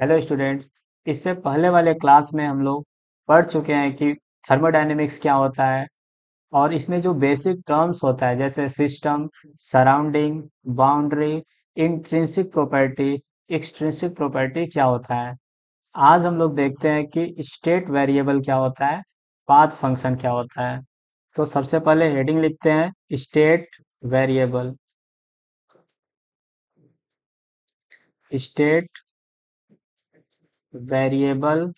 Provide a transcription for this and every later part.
Hello students. इससे पहले वाले क्लास में हम लोग पढ़ चुके हैं कि थर्मोडायनेमिक्स क्या होता है और इसमें जो बेसिक टर्म्स होता है जैसे system, surrounding, boundary, intrinsic property, extrinsic property क्या होता है। आज हम लोग देखते हैं कि स्टेट वेरिएबल क्या होता है, पाथ फंक्शन क्या होता है। तो सबसे पहले हेडिंग लिखते हैं स्टेट वेरिएबल। स्टेट वेरिएबल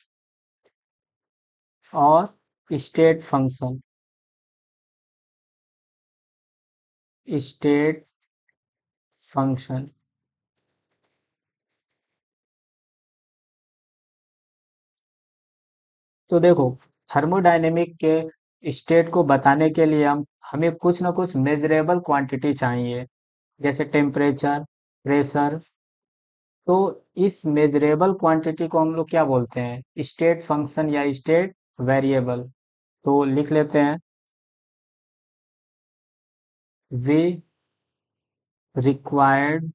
और स्टेट फंक्शन। State function. तो देखो, थर्मोडायनेमिक के स्टेट को बताने के लिए हम हमें कुछ ना कुछ मेजरेबल क्वांटिटी चाहिए, जैसे टेम्परेचर, प्रेशर। तो इस मेजरेबल क्वांटिटी को हम लोग क्या बोलते हैं, स्टेट फंक्शन या स्टेट वेरिएबल। तो लिख लेते हैं, we required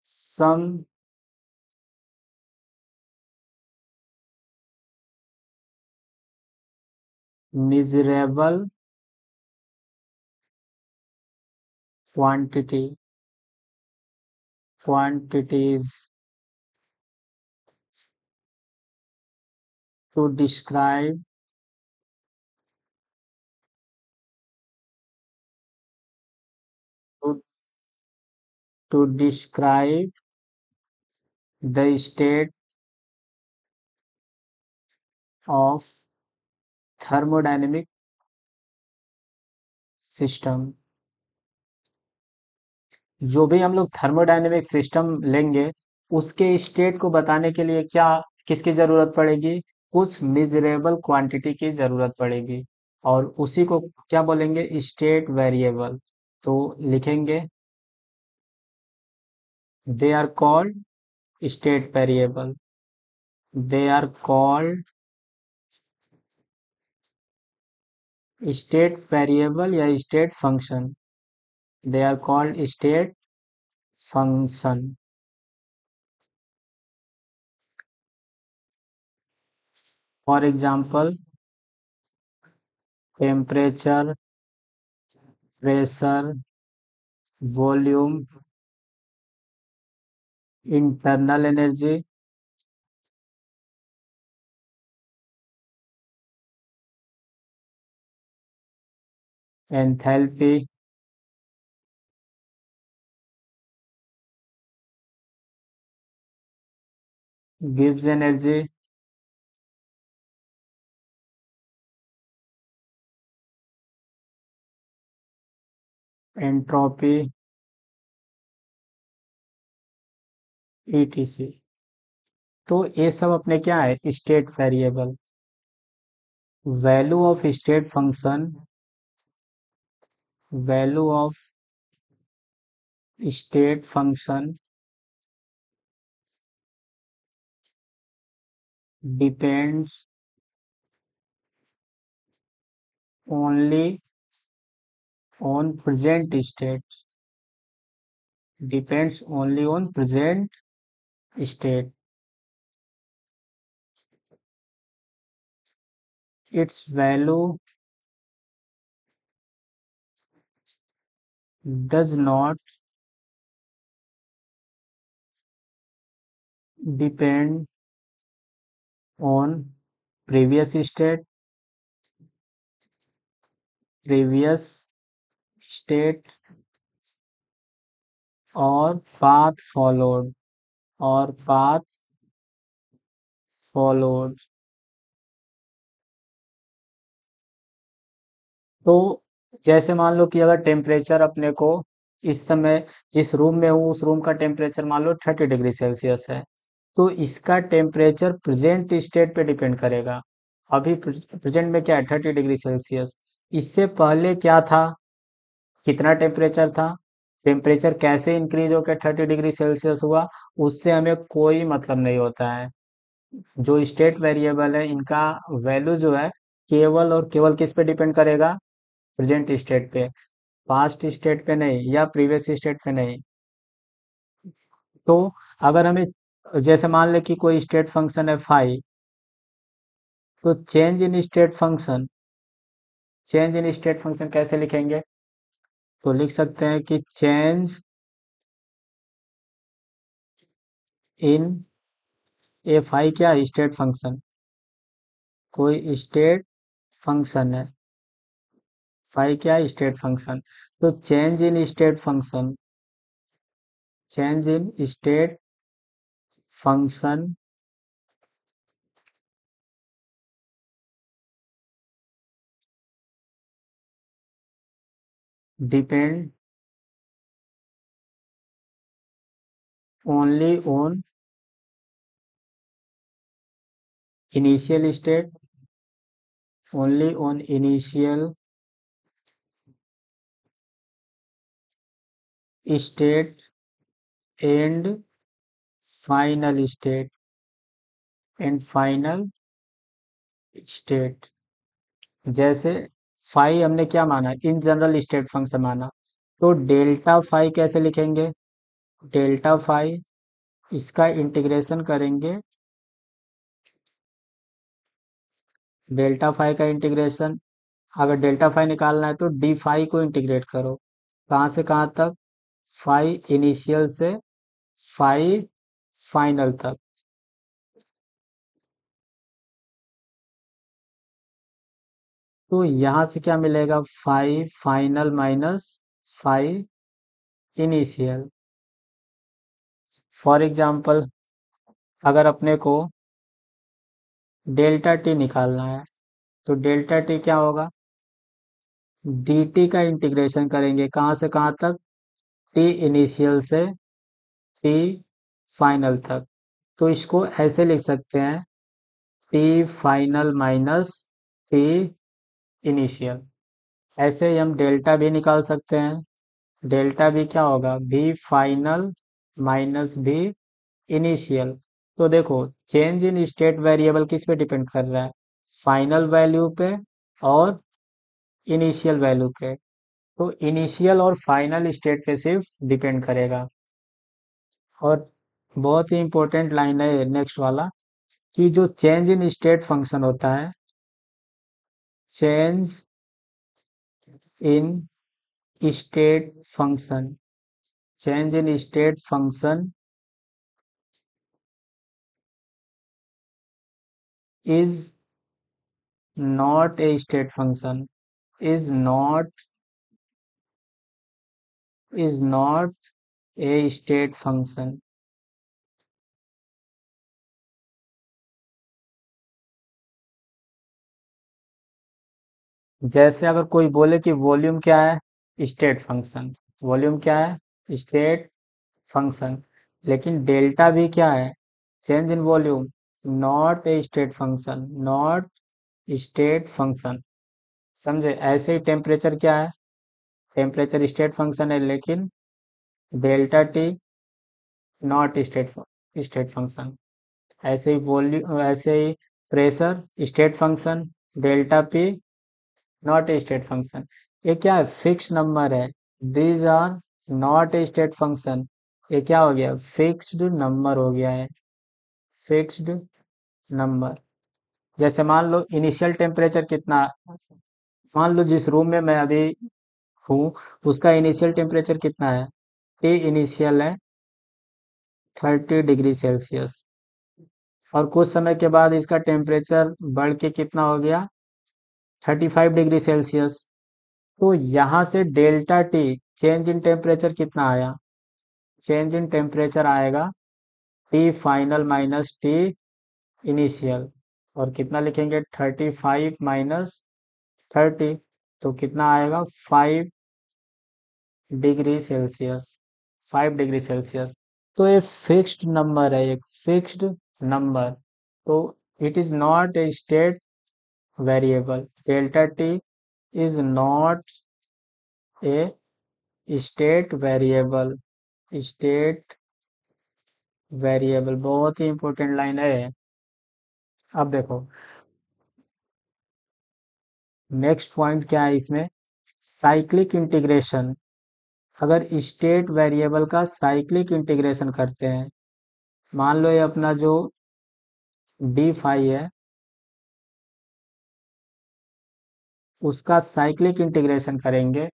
some measurable quantity quantities to describe to, to describe the state of thermodynamic system. जो भी हम लोग थर्मोडायनेमिक सिस्टम लेंगे उसके स्टेट को बताने के लिए क्या किसकी जरूरत पड़ेगी, कुछ मेजरेबल क्वांटिटी की जरूरत पड़ेगी और उसी को क्या बोलेंगे, स्टेट वेरिएबल। तो लिखेंगे, they are called state variable. They are called state variable या state function. They are called state function. For example, temperature, pressure, volume, internal energy, enthalpy. Gives energy. Entropy, ETC. तो ये सब अपने क्या है, state variable. Value of state function, value of state function depends only on present state. Depends only on present state. Its value does not depend on previous state, previous state और path followed, और path followed. तो जैसे मान लो कि अगर temperature अपने को इस समय जिस रूम में हूँ उस रूम का टेम्परेचर मान लो 30 डिग्री सेल्सियस है, तो इसका टेम्परेचर प्रेजेंट स्टेट पे डिपेंड करेगा। अभी प्रेजेंट में क्या है, 30 डिग्री सेल्सियस। इससे पहले क्या था, कितना टेम्परेचर था, टेम्परेचर कैसे इंक्रीज होकर 30 डिग्री सेल्सियस हुआ, उससे हमें कोई मतलब नहीं होता है। जो स्टेट वेरिएबल है इनका वैल्यू जो है केवल और केवल किस पे डिपेंड करेगा, प्रेजेंट स्टेट पे, पास्ट स्टेट पे नहीं या प्रीवियस स्टेट पे नहीं। तो अगर हमें, जैसे मान ले कि कोई स्टेट फंक्शन है फाई, तो चेंज इन स्टेट फंक्शन कैसे लिखेंगे? तो लिख सकते हैं कि चेंज इन ए फाई क्या स्टेट फंक्शन, कोई स्टेट फंक्शन है, फाई क्या स्टेट फंक्शन। तो change in state function depend only on initial state, only on initial state and final state. जैसे फाई हमने क्या माना, इन जनरल स्टेट फंक्शन माना, तो डेल्टा फाई कैसे लिखेंगे? डेल्टा फाई, इसका इंटीग्रेशन करेंगे, डेल्टा फाई का इंटीग्रेशन, अगर डेल्टा फाई निकालना है तो डी फाई को इंटीग्रेट करो, कहाँ से कहाँ तक, फाई इनिशियल से फाई फाइनल तक। तो यहाँ से क्या मिलेगा, phi final minus phi initial. For example, अगर अपने को डेल्टा टी निकालना है, तो डेल्टा टी क्या होगा, डी टी का इंटीग्रेशन करेंगे कहाँ से कहाँ तक, टी इनिशियल से टी फाइनल तक। तो इसको ऐसे लिख सकते हैं, T final minus T initial. ऐसे ही हम डेल्टा भी निकाल सकते हैं, डेल्टा भी क्या होगा, भी फाइनल माइनस भी इनिशियल। तो देखो, चेंज इन स्टेट वेरिएबल किस पे डिपेंड कर रहा है, फाइनल वैल्यू पे और इनिशियल वैल्यू पे। तो इनिशियल और फाइनल स्टेट पे सिर्फ डिपेंड करेगा। और बहुत ही इंपॉर्टेंट लाइन है नेक्स्ट वाला, कि जो चेंज इन स्टेट फंक्शन होता है, change in state function, change in state function is not a state function, is not is not a state function. जैसे अगर कोई बोले कि वॉल्यूम क्या है, स्टेट फंक्शन, वॉल्यूम क्या है, स्टेट फंक्शन, लेकिन डेल्टा भी क्या है, change in volume, not a state function, not state function. समझे? ऐसे ही टेम्परेचर क्या है, टेम्परेचर स्टेट फंक्शन है, लेकिन delta T not state function. ऐसे ही वॉल्यूम, ऐसे ही pressure state function, delta P not a state function. ये क्या है, फिक्स नंबर है, these are not a state function. ये क्या हो गया, फिक्स्ड नंबर हो गया है, फिक्स्ड नंबर। जैसे मान लो इनिशियल टेम्परेचर कितना, मान लो जिस रूम में मैं अभी हूँ, उसका इनिशियल टेम्परेचर कितना है, टी इनिशियल है 30 डिग्री सेल्सियस, और कुछ समय के बाद इसका टेम्परेचर बढ़ के कितना हो गया, 35 डिग्री सेल्सियस। तो यहाँ से delta T, change in temperature कितना आया, चेंज इन टेम्परेचर आएगा T final minus T initial, और कितना लिखेंगे, 35 - 30, तो कितना आएगा, 5 डिग्री सेल्सियस, 5 डिग्री सेल्सियस। तो ये फिक्स्ड नंबर है, एक फिक्स्ड नंबर। तो it is not a state variable, delta T is not a state variable, state variable बहुत ही इंपॉर्टेंट लाइन है। अब देखो, नेक्स्ट पॉइंट क्या है इसमें, साइक्लिक इंटीग्रेशन अगर स्टेट वेरिएबल का साइक्लिक इंटीग्रेशन करते हैं, मान लो ये अपना जो डी फाई है उसका साइक्लिक इंटीग्रेशन करेंगे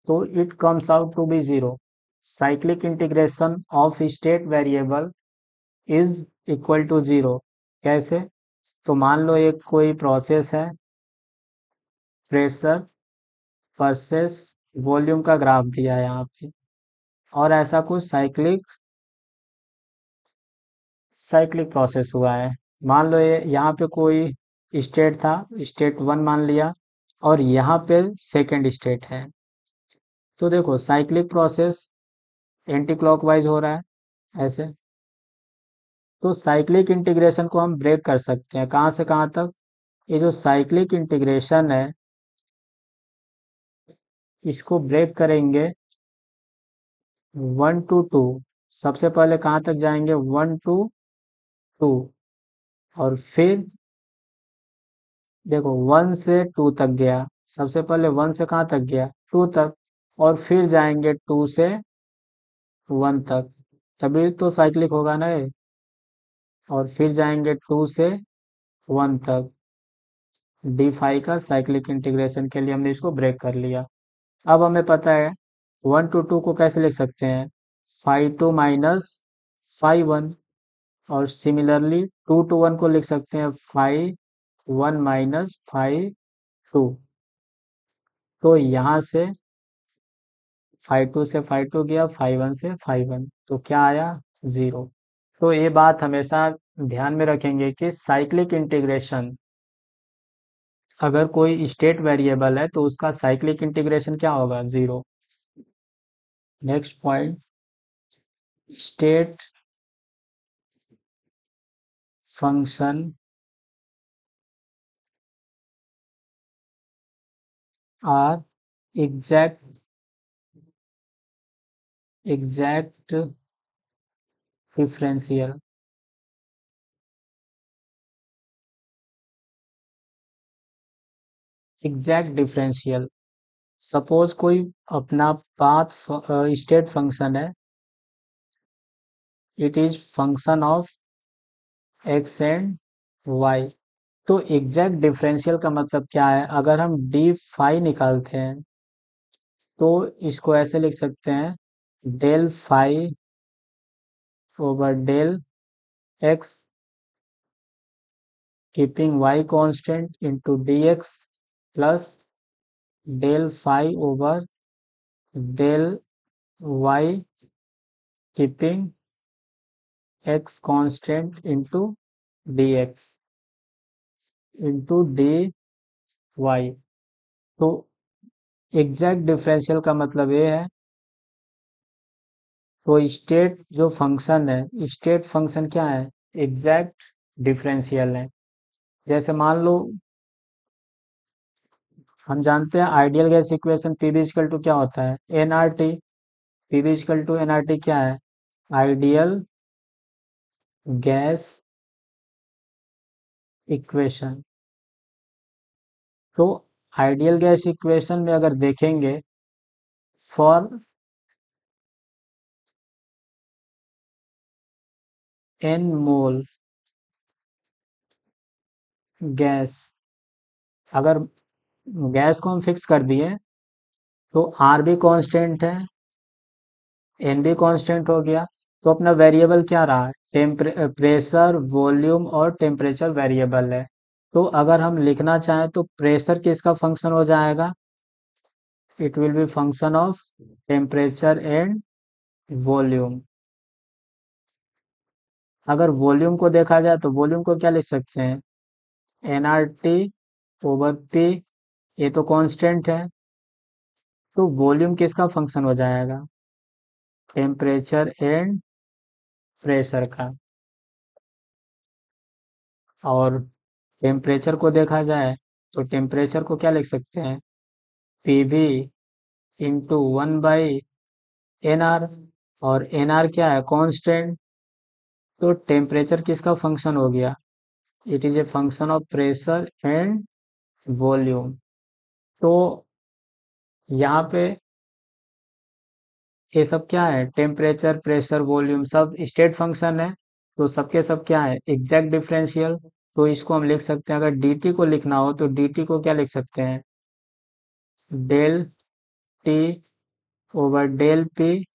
तो it comes out to be zero. Cyclic integration of state variable is equal to zero. कैसे? तो मान लो एक कोई प्रोसेस है, प्रेशर वर्सेस वॉल्यूम का ग्राफ दिया है यहाँ पे, और ऐसा कुछ साइक्लिक साइक्लिक प्रोसेस हुआ है। मान लो ये यहाँ पे कोई स्टेट था, स्टेट वन मान लिया, और यहाँ पे सेकेंड स्टेट है। तो देखो साइक्लिक प्रोसेस एंटी क्लॉकवाइज हो रहा है ऐसे। तो साइक्लिक इंटीग्रेशन को हम ब्रेक कर सकते हैं कहाँ से कहाँ तक। ये जो साइक्लिक इंटीग्रेशन है इसको ब्रेक करेंगे 1 to 2। सबसे पहले कहाँ तक जाएंगे? 1 to 2। और फिर देखो 1 से 2 तक गया। सबसे पहले 1 से कहाँ तक गया? 2 तक। और फिर जाएंगे 2 से 1 तक, तभी तो साइक्लिक होगा ना ये। और फिर जाएंगे 2 से 1 तक। डी फाई का साइक्लिक इंटीग्रेशन के लिए हमने इसको ब्रेक कर लिया। अब हमें पता है 1 to 2 को कैसे लिख सकते हैं? 5 2 - 5 1। और सिमिलरली 2 to 1 को लिख सकते हैं 5 1 - 5 2। तो यहाँ से 5 2 से 5 2 गया, 5 1 से 5 1, तो क्या आया? जीरो। तो ये बात हमेशा ध्यान में रखेंगे कि साइक्लिक इंटीग्रेशन, अगर कोई स्टेट वेरिएबल है तो उसका साइक्लिक इंटीग्रेशन क्या होगा? Zero. Next point, state function are exact differential. Exact differential, suppose कोई अपना पाथ स्टेट फंक्शन है, it is function of x and y. तो एग्जैक्ट डिफरेंशियल का मतलब क्या है? अगर हम डी फाई निकालते हैं तो इसको ऐसे लिख सकते हैं, del phi over del x keeping y constant into d x plus del phi over del y keeping x constant into d x into d y. तो एग्जैक्ट डिफरेंशियल का मतलब ये है, तो स्टेट जो फंक्शन है, स्टेट फंक्शन क्या है? एग्जैक्ट डिफरेंशियल है। जैसे मान लो हम जानते हैं ideal gas equation P V equal to क्या होता है? N R T. P V equal to n R T क्या है? Ideal gas equation. तो आइडियल गैस इक्वेशन में अगर देखेंगे, फॉर एन मोल गैस, अगर गैस को हम फिक्स कर दिए तो आर भी कांस्टेंट है, एन भी कांस्टेंट हो गया। तो अपना वेरिएबल क्या रहा? प्रेशर, वॉल्यूम और टेम्परेचर वेरिएबल है। तो अगर हम लिखना चाहें तो प्रेशर किसका फंक्शन हो जाएगा? It will be function of temperature and volume. अगर वॉल्यूम को देखा जाए तो वॉल्यूम को क्या लिख सकते हैं? N R T over P, ये तो कांस्टेंट है। तो वॉल्यूम किसका फंक्शन हो जाएगा? टेम्परेचर एंड प्रेशर का। और टेम्परेचर को देखा जाए तो टेम्परेचर को क्या लिख सकते हैं? P V into 1/nr। और nr क्या है? कांस्टेंट। तो टेम्परेचर किसका फंक्शन हो गया? It is a function of pressure and volume. तो यहाँ पे ये सब क्या है, टेम्परेचर, प्रेशर, वॉल्यूम, सब स्टेट फंक्शन है। तो सबके सब क्या है, एग्जैक्ट डिफरेंशियल। तो इसको हम लिख सकते हैं, अगर dt को लिखना हो तो dt को क्या लिख सकते हैं, del T over del P.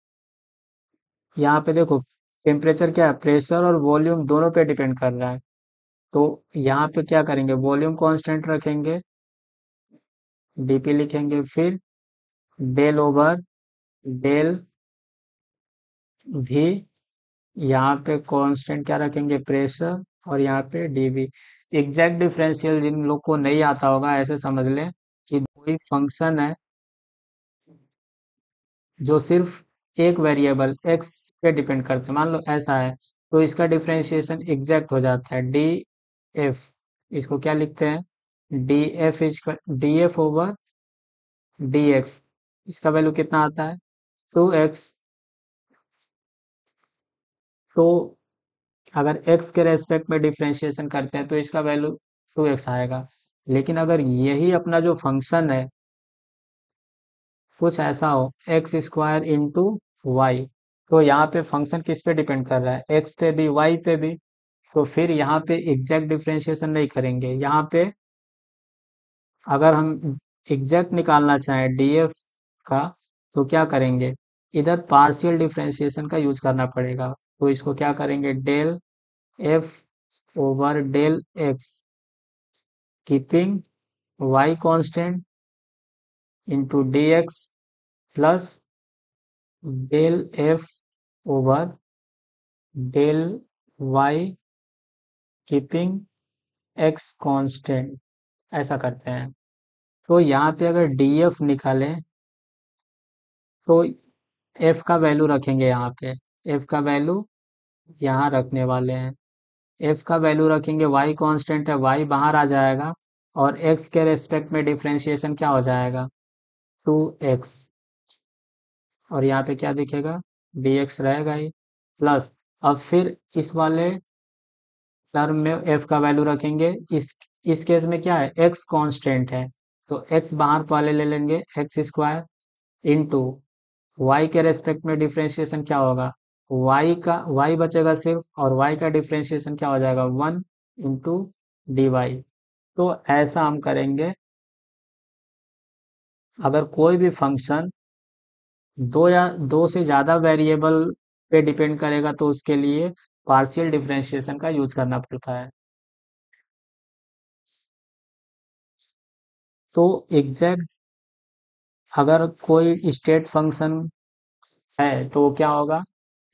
यहाँ पे देखो, टेम्परेचर क्या है, प्रेशर और वॉल्यूम दोनों पे डिपेंड कर रहा है। तो यहाँ पे क्या करेंगे, वॉल्यूम कांस्टेंट रखेंगे, dp लिखेंगे, फिर डेल ओवर डेल भी, यहाँ पे कांस्टेंट क्या रखेंगे, प्रेशर, और यहाँ पे dv। एग्जैक्ट डिफरेंशियल जिन लोग को नहीं आता होगा, ऐसे समझ लें कि कोई फंक्शन है जो सिर्फ एक वेरिएबल x पे डिपेंड करता है, मान लो ऐसा है, तो इसका डिफरेंशिएशन एग्जैक्ट हो जाता है, df। इसको क्या लिखते हैं, df ओवर dx। इसका वैल्यू कितना आता है, 2x। तो अगर x के रेस्पेक्ट में डिफरेंशिएशन करते हैं तो इसका वैल्यू 2x आएगा। लेकिन अगर यही अपना जो फंक्शन है कुछ ऐसा हो, एक्स स्क्वायर इंटू वाई, तो यहाँ पे फंक्शन किस पे डिपेंड कर रहा है, x पे भी y पे भी। तो फिर यहाँ पे एग्जैक्ट डिफरेंशिएशन नहीं करेंगे, यहाँ पे अगर हम एग्जैक्ट निकालना चाहें df का, तो क्या करेंगे, इधर पार्शियल डिफरेंशिएशन का यूज करना पड़ेगा। तो इसको क्या करेंगे, del f over del x, keeping y constant, into dx, plus del f over del y, keeping x constant. ऐसा करते हैं। तो यहाँ पे अगर df निकालें तो f का वैल्यू रखेंगे यहाँ पे, f का वैल्यू यहाँ रखने वाले हैं, f का वैल्यू रखेंगे, y कांस्टेंट है, y बाहर आ जाएगा, और x के रेस्पेक्ट में डिफरेंशिएशन क्या हो जाएगा, 2x। और यहाँ पे क्या दिखेगा, dx रहेगा ही, प्लस, अब फिर इस वाले टर्म में f का वैल्यू रखेंगे, इस केस में क्या है, x कांस्टेंट है, तो x बाहर पहले ले लेंगे, एक्स स्क्वायर इंटू y के रेस्पेक्ट में डिफरेंशिएशन क्या होगा, y बचेगा सिर्फ, और y का डिफरेंशिएशन क्या हो जाएगा, 1 इंटू डी वाई। तो ऐसा हम करेंगे, अगर कोई भी फंक्शन दो या दो से ज्यादा वेरिएबल पे डिपेंड करेगा तो उसके लिए पार्शियल डिफरेंशिएशन का यूज करना पड़ता है। तो एग्जैक्ट, अगर कोई स्टेट फंक्शन है तो वो क्या होगा,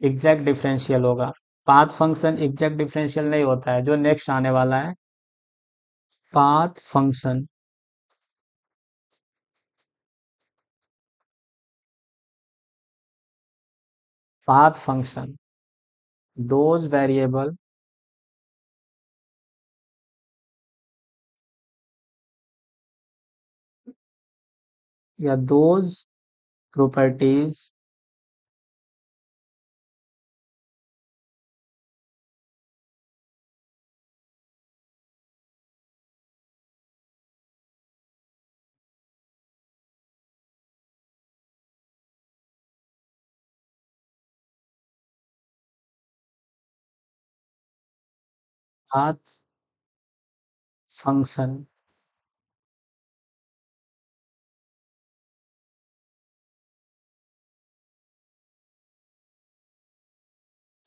एग्जैक्ट डिफरेंशियल होगा। पाथ फंक्शन एग्जैक्ट डिफरेंशियल नहीं होता है, जो नेक्स्ट आने वाला है, path function. Path function, those variable या those properties path function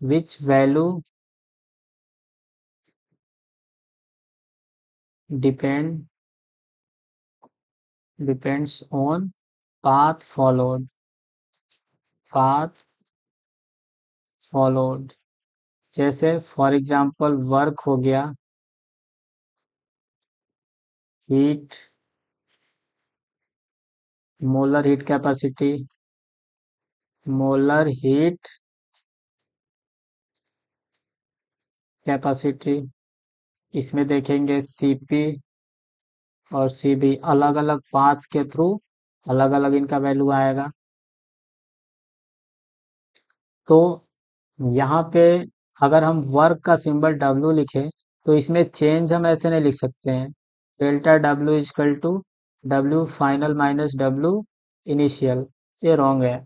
which value depend depends on path followed, path followed. जैसे फॉर एग्जांपल वर्क हो गया, heat, molar heat capacity, molar heat capacity, इसमें देखेंगे सीपी और सीबी, अलग अलग path के थ्रू अलग अलग इनका वैल्यू आएगा। तो यहाँ पे अगर हम वर्क का सिंबल W लिखे तो इसमें चेंज हम ऐसे नहीं लिख सकते हैं, delta W equal to W final minus W initial, ये रॉन्ग है।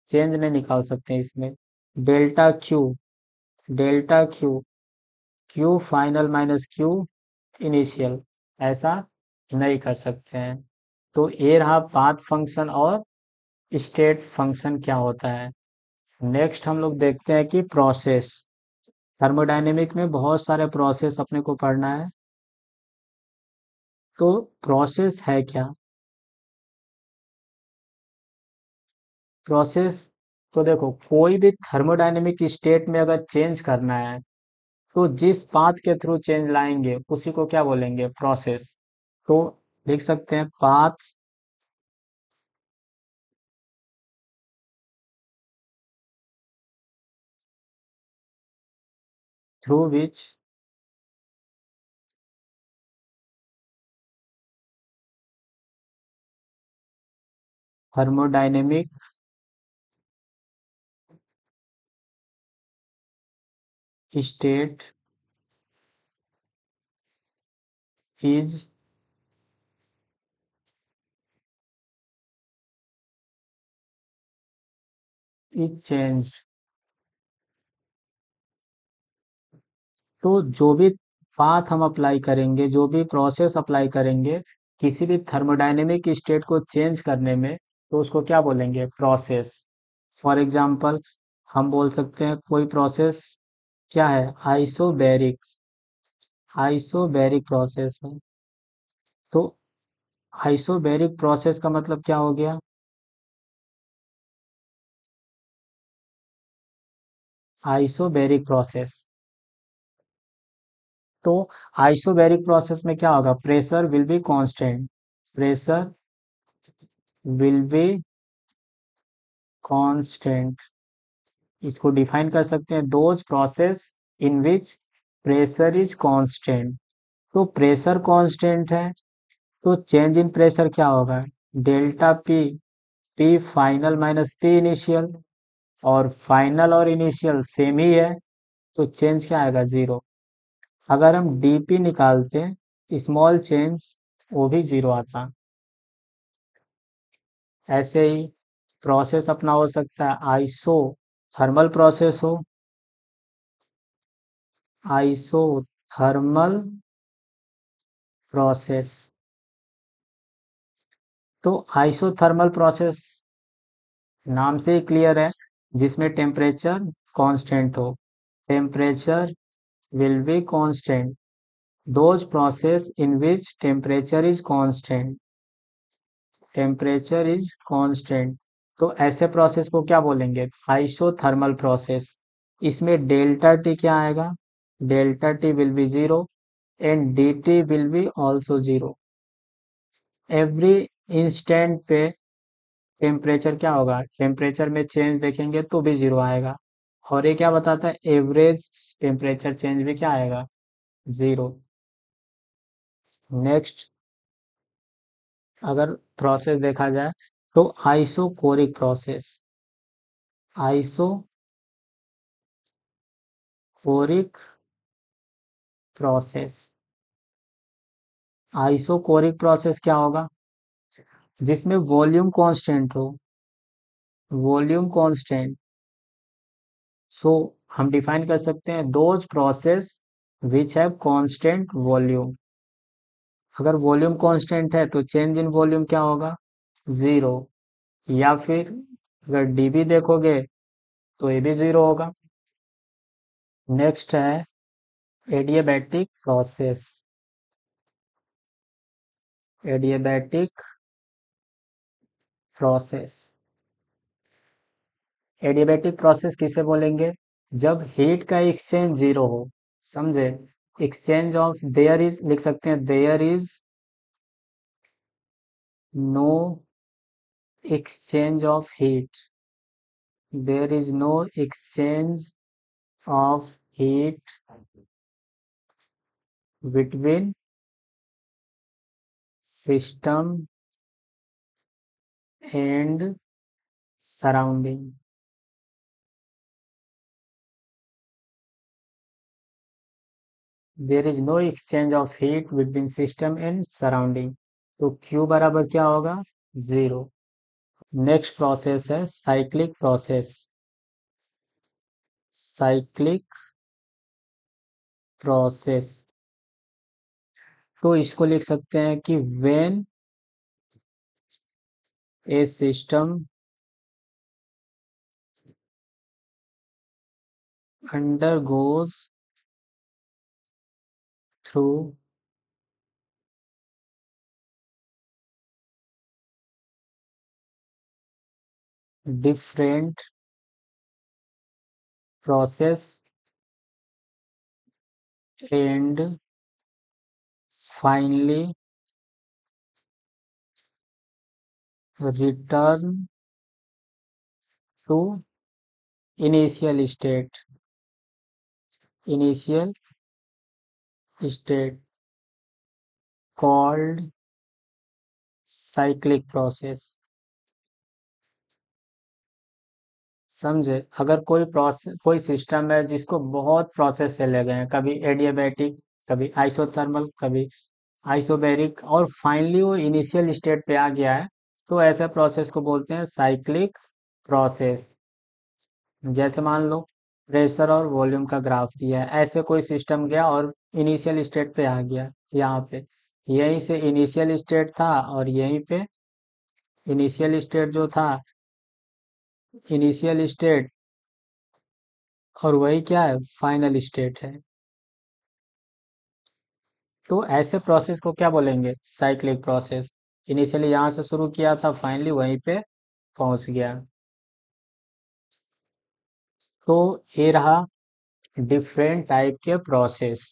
चेंज नहीं निकाल सकते इसमें। Delta Q, delta Q, Q final minus Q initial, ऐसा नहीं कर सकते हैं। तो ये रहा पाथ फंक्शन और स्टेट फंक्शन क्या होता है। नेक्स्ट हम लोग देखते हैं कि प्रोसेस। थर्मोडायनेमिक में बहुत सारे प्रोसेस अपने को पढ़ना है। तो प्रोसेस है क्या? प्रोसेस, तो देखो कोई भी थर्मोडायनेमिक स्टेट में अगर चेंज करना है तो जिस पाथ के थ्रू चेंज लाएंगे उसी को क्या बोलेंगे? प्रोसेस। तो लिख सकते हैं path through which thermodynamic state is changed. तो जो भी पाथ हम अप्लाई करेंगे, जो भी प्रोसेस अप्लाई करेंगे किसी भी थर्मोडायनेमिक स्टेट को चेंज करने में, तो उसको क्या बोलेंगे? प्रोसेस। फॉर एग्जांपल हम बोल सकते हैं कोई प्रोसेस क्या है? आइसोबैरिक, आइसोबैरिक प्रोसेस है। तो आइसोबैरिक प्रोसेस का मतलब क्या हो गया? Isobaric process. तो आइसोबैरिक प्रोसेस में क्या होगा? Pressure will be constant, pressure will be constant. इसको डिफाइन कर सकते हैं, those process in which pressure is constant. तो प्रेशर कांस्टेंट है तो चेंज इन प्रेशर क्या होगा? Delta P, P final minus P initial, और फाइनल और इनिशियल सेम ही है तो चेंज क्या आएगा? जीरो। अगर हम डीपी निकालते हैं स्मॉल चेंज, वो भी जीरो आता। ऐसे ही प्रोसेस अपना हो सकता है आइसो थर्मल प्रोसेस हो, आइसो थर्मल प्रोसेस। तो आइसोथर्मल प्रोसेस नाम से ही क्लियर है, जिसमें टेम्परेचर कांस्टेंट हो। Temperature will be constant, those process in which temperature is constant, temperature is constant. तो ऐसे प्रोसेस को क्या बोलेंगे? Isothermal process. इसमें डेल्टा टी क्या आएगा? Delta T will be zero and D T will be also zero. Every instant पे temperature क्या होगा? टेम्परेचर में चेंज देखेंगे तो भी जीरो आएगा। और ये क्या बताता है? एवरेज टेम्परेचर चेंज भी क्या आएगा? जीरो। नेक्स्ट अगर प्रोसेस देखा जाए तो isochoric process, isochoric process. Isochoric process क्या होगा? जिसमें वॉल्यूम कांस्टेंट हो, वॉल्यूम कांस्टेंट। सो हम डिफाइन कर सकते हैं those process which have constant volume. अगर वॉल्यूम कांस्टेंट है तो चेंज इन वॉल्यूम क्या होगा? जीरो। या फिर अगर डीबी देखोगे तो ये भी जीरो होगा। नेक्स्ट है adiabatic process, adiabatic process. Adiabatic process किसे बोलेंगे? जब हीट का एक्सचेंज जीरो हो, समझे? एक्सचेंज ऑफ देयर इज लिख सकते हैं, there is no exchange of heat, there is no exchange of heat between system and surrounding, there is no exchange of heat between system and surrounding। तो Q बराबर क्या होगा? Zero. Next process है cyclic process. Cyclic process, तो इसको लिख सकते हैं कि when A system undergoes through different process and finally return to initial state, initial state called cyclic process। समझे? अगर कोई प्रोसेस, कोई सिस्टम है जिसको बहुत प्रोसेस से लगे हैं, कभी एडियाबैटिक, कभी आइसोथर्मल, कभी आइसोबैरिक, और फाइनली वो इनिशियल स्टेट पे आ गया है, तो ऐसे प्रोसेस को बोलते हैं साइक्लिक प्रोसेस। जैसे मान लो प्रेशर और वॉल्यूम का ग्राफ दिया है, ऐसे कोई सिस्टम गया और इनिशियल स्टेट पे आ गया, यहाँ पे यहीं से इनिशियल स्टेट था, और यहीं पे इनिशियल स्टेट जो था, इनिशियल स्टेट, और वही क्या है, फाइनल स्टेट है। तो ऐसे प्रोसेस को क्या बोलेंगे, साइक्लिक प्रोसेस। इनिशियली यहाँ से शुरू किया था, फाइनली वहीं पे पहुंच गया। तो ये रहा डिफरेंट टाइप के प्रोसेस।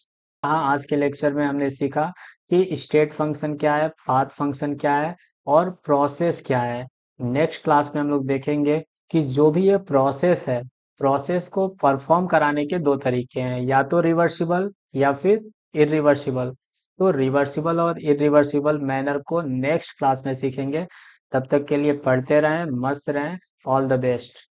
हाँ, आज के लेक्चर में हमने सीखा कि स्टेट फंक्शन क्या है, पाथ फंक्शन क्या है, और प्रोसेस क्या है। नेक्स्ट क्लास में हम लोग देखेंगे कि जो भी ये प्रोसेस है, प्रोसेस को परफॉर्म कराने के दो तरीके हैं, या तो रिवर्सिबल या फिर इरिवर्सिबल। तो रिवर्सिबल और इरिवर्सिबल मैनर को नेक्स्ट क्लास में सीखेंगे। तब तक के लिए पढ़ते रहें, मस्त रहें। All the best.